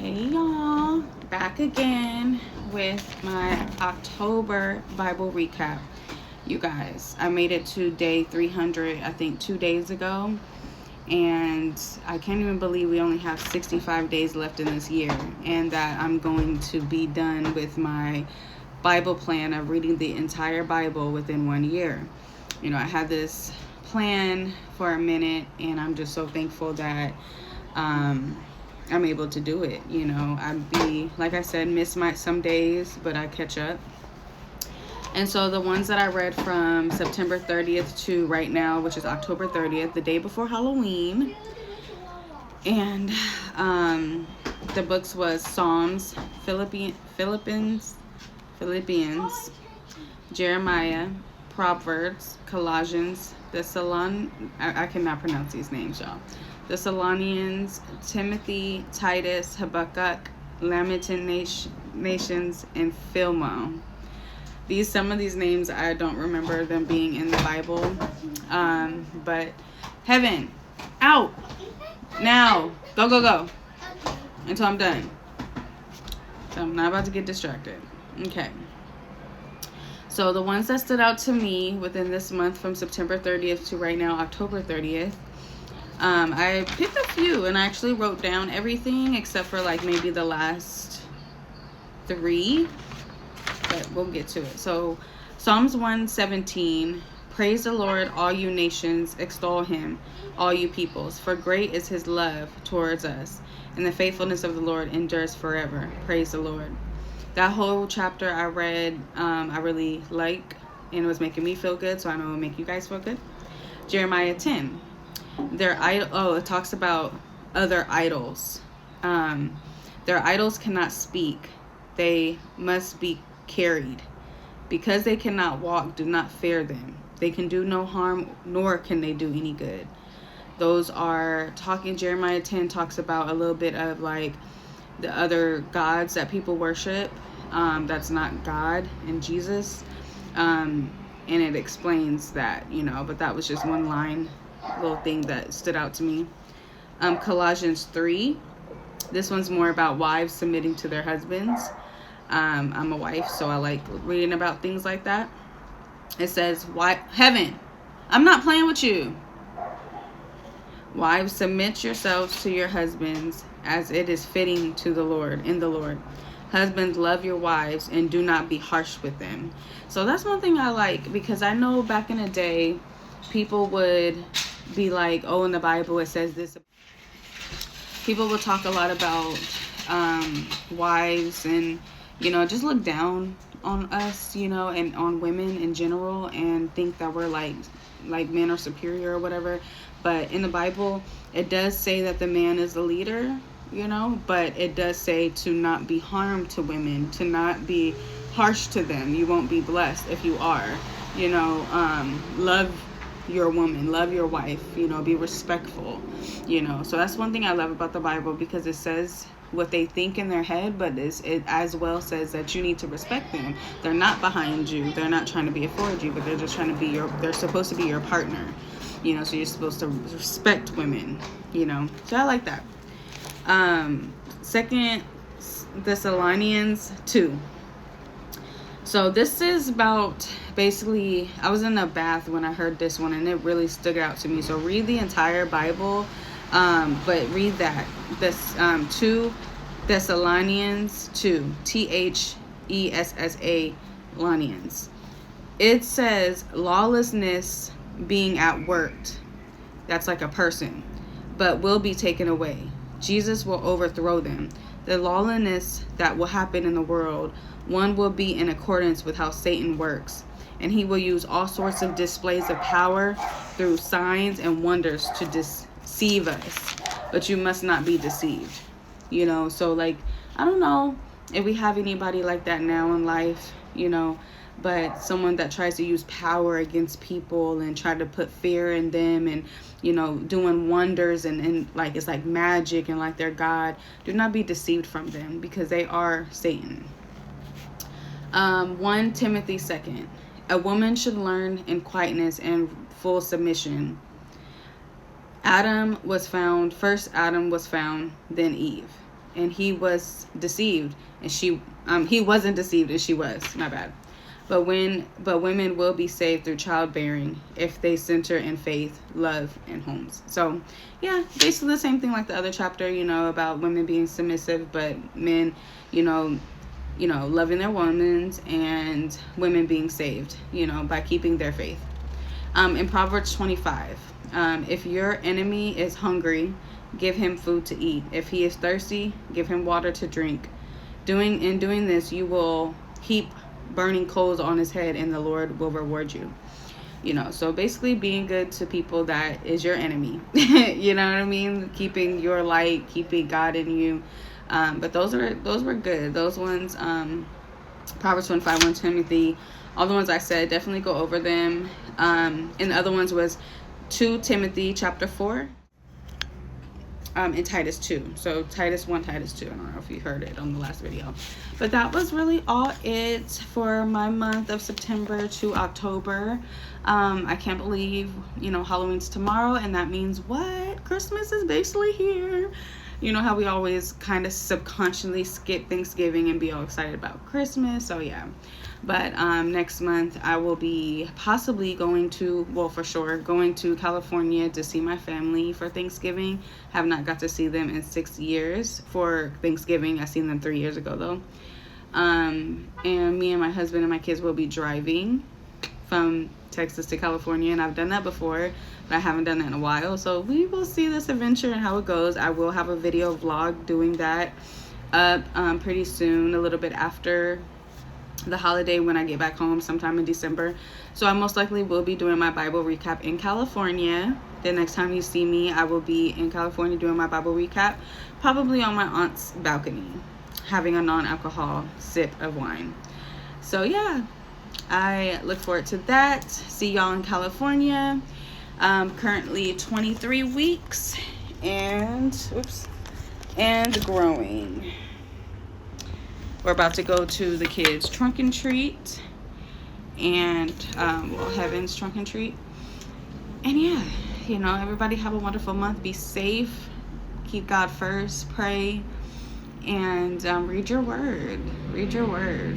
Hey y'all, back again with my October Bible recap. You guys, I made it to day 300, I think 2 days ago, and I can't even believe we only have 65 days left in this year, and that I'm going to be done with my Bible plan of reading the entire Bible within 1 year. I had this plan for a minute, and I'm just so thankful that I'm able to do it. I'd be, like I said, miss some days, but I catch up. And so the ones that I read from September 30th to right now, which is October 30th, the day before Halloween. And the books was Psalms, Philippians, Jeremiah, Proverbs, Colossians, I cannot pronounce these names, y'all. Thessalonians, Timothy, Titus, Habakkuk, Lamentations, and Philemon. Some of these names, I don't remember them being in the Bible. But Heaven, out now, go until I'm done. So I'm not about to get distracted. Okay. So the ones that stood out to me within this month from September 30th to right now, October 30th, I picked a few and I actually wrote down everything except for like maybe the last three, but we'll get to it. So Psalms 117, praise the Lord, all you nations, extol him, all you peoples, for great is his love towards us, and the faithfulness of the Lord endures forever. Praise the Lord. That whole chapter I read, I really like, and it was making me feel good, so I know it'll make you guys feel good. Jeremiah 10. It talks about other idols. Their idols cannot speak. They must be carried. Because they cannot walk, do not fear them. They can do no harm, nor can they do any good. Those are Jeremiah 10 talks about a little bit of like the other gods that people worship. That's not God and Jesus. And it explains that, but that was just one line, little thing that stood out to me. Colossians 3. This one's more about wives submitting to their husbands. I'm a wife, so I like reading about things like that. It says, Heaven, I'm not playing with you. Wives, submit yourselves to your husbands as it is fitting to the Lord, in the Lord. Husbands, love your wives and do not be harsh with them. So that's one thing I like, because I know back in the day, people would be like, oh, in the Bible it says this. People will talk a lot about wives and, just look down on us, and on women in general, and think that we're like men are superior or whatever. But in the Bible, it does say that the man is the leader, but it does say to not be harm to women, to not be harsh to them. You won't be blessed if you are, love your woman, love your wife, be respectful, So that's one thing I love about the Bible, because it says what they think in their head, but it as well says that you need to respect them. They're not behind you. They're not trying to be for you, but they're just trying to be they're supposed to be your partner, so you're supposed to respect women, So I like that. 2 Thessalonians 2. So this is about, basically, I was in a bath when I heard this one, and it really stood out to me. So read the entire Bible, but read that. This 2 Thessalonians 2, Thessa Lonians. It says lawlessness being at work. That's like a person, but will be taken away. Jesus will overthrow them. The lawlessness that will happen in the world, one will be in accordance with how Satan works, and he will use all sorts of displays of power through signs and wonders to deceive us. But you must not be deceived. So like, I don't know if we have anybody like that now in life, but someone that tries to use power against people and try to put fear in them, and doing wonders and like it's like magic and like they're God. Do not be deceived from them, because they are Satan. 1 Timothy 2. A woman should learn in quietness and full submission. First Adam was found, then Eve. and he was deceived, and he wasn't deceived, and she was. My bad. But women will be saved through childbearing if they center in faith, love, and homes. So, yeah, basically the same thing like the other chapter, about women being submissive, but men, loving their women, and women being saved, by keeping their faith. In Proverbs 25, if your enemy is hungry, give him food to eat. If he is thirsty, give him water to drink. In doing this, you will heap burning coals on his head, and the Lord will reward you. So basically being good to people that is your enemy. You know what I mean? Keeping your light, keeping God in you. But those were good. Those ones, Proverbs 25, 1 Timothy, all the ones I said, definitely go over them. And the other ones was 2 Timothy chapter 4. And Titus 2. So Titus 1, Titus 2. I don't know if you heard it on the last video. But that was really all it for my month of September to October. I can't believe, Halloween's tomorrow, and that means what? Christmas is basically here. You know how we always kind of subconsciously skip Thanksgiving and be all excited about Christmas. So yeah. But next month I will be possibly going to California to see my family for Thanksgiving. Have not got to see them in 6 years for Thanksgiving. I seen them 3 years ago though. And me and my husband and my kids will be driving from Texas to California, and I've done that before, but I haven't done that in a while. So we will see this adventure and how it goes. I will have a video vlog doing that up pretty soon, a little bit after the holiday when I get back home sometime in December. So I most likely will be doing my Bible recap in California. The next time you see me, I will be in California doing my Bible recap, probably on my aunt's balcony, having a non-alcohol sip of wine. So yeah, I look forward to that. See y'all in California. Currently 23 weeks and growing. We're about to go to the kids' trunk and treat, and Heaven's trunk and treat. And yeah, everybody have a wonderful month. Be safe. Keep God first. Pray. And read your word. Read your word.